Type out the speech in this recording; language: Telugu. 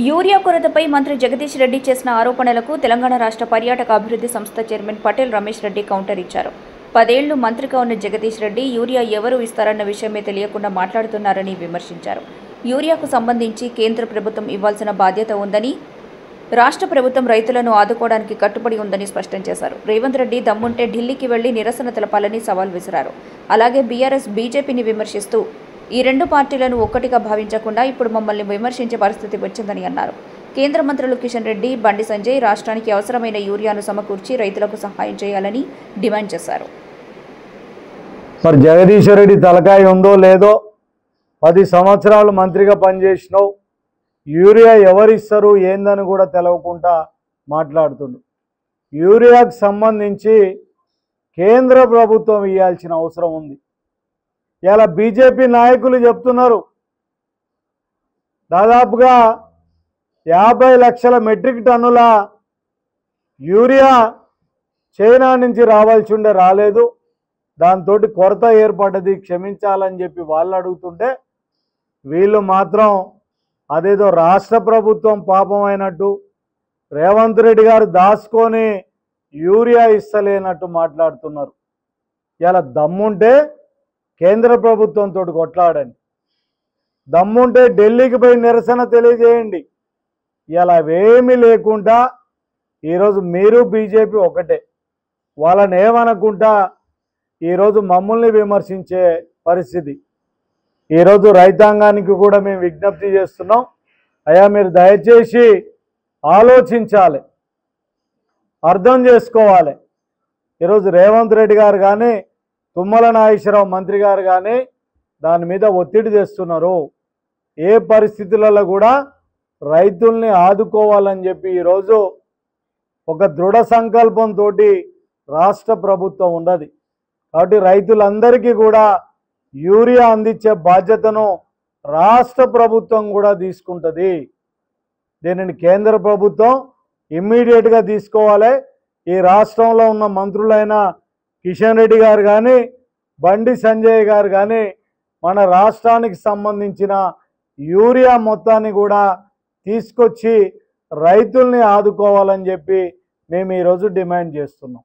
యూరియా కొరతపై మంత్రి జగదీష్ రెడ్డి చేసిన ఆరోపణలకు తెలంగాణ రాష్ట్ర పర్యాటక అభివృద్ధి సంస్థ చైర్మన్ పటేల్ రమేష్ రెడ్డి కౌంటర్ ఇచ్చారు. 10 ఏళ్లు మంత్రిగా ఉన్న జగదీష్ రెడ్డి యూరియా ఎవరు ఇస్తారన్న విషయమే తెలియకుండా మాట్లాడుతున్నారని విమర్శించారు. యూరియాకు సంబంధించి కేంద్ర ప్రభుత్వం ఇవ్వాల్సిన బాధ్యత ఉందని, రాష్ట్ర ప్రభుత్వం రైతులను ఆదుకోవడానికి కట్టుబడి ఉందని స్పష్టం చేశారు. రేవంత్ రెడ్డి దమ్ముంటే ఢిల్లీకి వెళ్లి నిరసన తెలపాలని సవాల్ విసిరారు. అలాగే బీఆర్ఎస్, బీజేపీని విమర్శిస్తూ ఈ రెండు పార్టీలను ఒక్కటిగా భావించకుండా ఇప్పుడు మమ్మల్ని విమర్శించే పరిస్థితి వచ్చిందని అన్నారు. కేంద్ర మంత్రులు కిషన్ రెడ్డి, బండి సంజయ్ రాష్ట్రానికి అవసరమైన యూరియాను సమకూర్చి రైతులకు సహాయం చేయాలని డిమాండ్ చేశారు. మరి జగదీష్ రెడ్డి తలకాయ ఉందో లేదో, 10 సంవత్సరాలు మంత్రిగా పనిచేసినావు, యూరియా ఎవరిస్తారు ఏందని కూడా తెలవకుండా మాట్లాడుతుండు. యూరియాకు సంబంధించి కేంద్ర ప్రభుత్వం ఇవ్వాల్సిన అవసరం ఉంది. ఇలా బీజేపీ నాయకులు చెప్తున్నారు దాదాపుగా 50 లక్షల మెట్రిక్ టన్నుల యూరియా చైనా నుంచి రావాల్సి ఉండే రాలేదు, దాంతో కొరత ఏర్పడ్డది, క్షమించాలని చెప్పి వాళ్ళు అడుగుతుంటే వీళ్ళు మాత్రం అదేదో రాష్ట్ర ప్రభుత్వం పాపమైనట్టు, రేవంత్ రెడ్డి గారు దాచుకొని యూరియా ఇస్తలేనట్టు మాట్లాడుతున్నారు. ఇలా దమ్ముంటే కేంద్ర ప్రభుత్వంతో కొట్లాడండి, దమ్ముంటే ఢిల్లీకి పోయి నిరసన తెలియజేయండి. ఇలా అవేమీ లేకుండా ఈరోజు మీరు బీజేపీ ఒకటే, వాళ్ళని ఏమనుకుంటా ఈరోజు మమ్మల్ని విమర్శించే పరిస్థితి. ఈరోజు రైతాంగానికి కూడా మేము విజ్ఞప్తి చేస్తున్నాం, అయ్యా మీరు దయచేసి ఆలోచించాలి, అర్థం చేసుకోవాలి. ఈరోజు రేవంత్ రెడ్డి గారు కానీ, తుమ్మల నాగేశ్వరరావు మంత్రి గారు కానీ దాని మీద ఒత్తిడి తెస్తున్నారు. ఏ పరిస్థితులలో కూడా రైతుల్ని ఆదుకోవాలని చెప్పి ఈరోజు ఒక దృఢ సంకల్పంతో రాష్ట్ర ప్రభుత్వం ఉన్నది. కాబట్టి రైతులందరికీ కూడా యూరియా అందించే బాధ్యతను రాష్ట్ర ప్రభుత్వం కూడా తీసుకుంటుంది. దీనిని కేంద్ర ప్రభుత్వం ఇమ్మీడియట్గా తీసుకోవాలి. ఈ రాష్ట్రంలో ఉన్న మంత్రులైన కిషన్ రెడ్డి గారు కానీ, బండి సంజయ్ గారు కానీ మన రాష్ట్రానికి సంబంధించిన యూరియా మొత్తాన్ని కూడా తీసుకొచ్చి రైతుల్ని ఆదుకోవాలని చెప్పి మేము ఈరోజు డిమాండ్ చేస్తున్నాం.